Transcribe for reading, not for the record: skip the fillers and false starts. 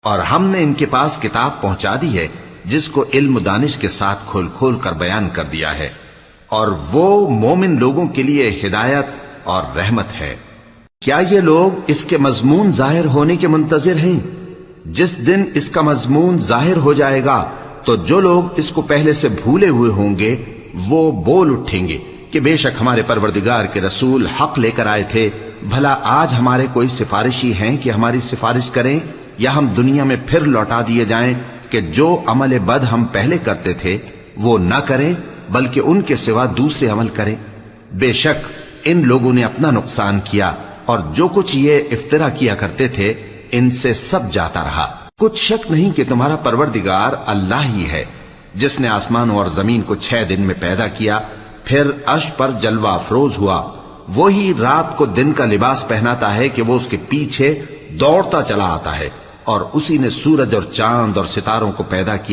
اور ہم نے ان کے پاس کتاب پہنچا دی ہے جس کو علم و دانش کے ساتھ کھول کھول کر بیان کر دیا ہے، اور وہ مومن لوگوں کے لیے ہدایت اور رحمت ہے۔ کیا یہ لوگ اس کے مضمون ظاہر ہونے کے منتظر ہیں؟ جس دن اس کا مضمون ظاہر ہو جائے گا تو جو لوگ اس کو پہلے سے بھولے ہوئے ہوں گے وہ بول اٹھیں گے کہ بے شک ہمارے پروردگار کے رسول حق لے کر آئے تھے، بھلا آج ہمارے کوئی سفارشی ہیں کہ ہماری سفارش کریں، یا ہم دنیا میں پھر لوٹا دیے جائیں کہ جو عمل بد ہم پہلے کرتے تھے وہ نہ کریں بلکہ ان کے سوا دوسرے عمل کریں۔ بے شک ان لوگوں نے اپنا نقصان کیا، اور جو کچھ یہ افترا کیا کرتے تھے ان سے سب جاتا رہا۔ کچھ شک نہیں کہ تمہارا پروردگار اللہ ہی ہے جس نے آسمانوں اور زمین کو 6 دن میں پیدا کیا، پھر عرش پر جلوہ افروز ہوا۔ وہی رات کو دن کا لباس پہناتا ہے کہ وہ اس کے پیچھے دوڑتا چلا آتا ہے، اور اسی نے سورج اور چاند اور ستاروں کو پیدا کیا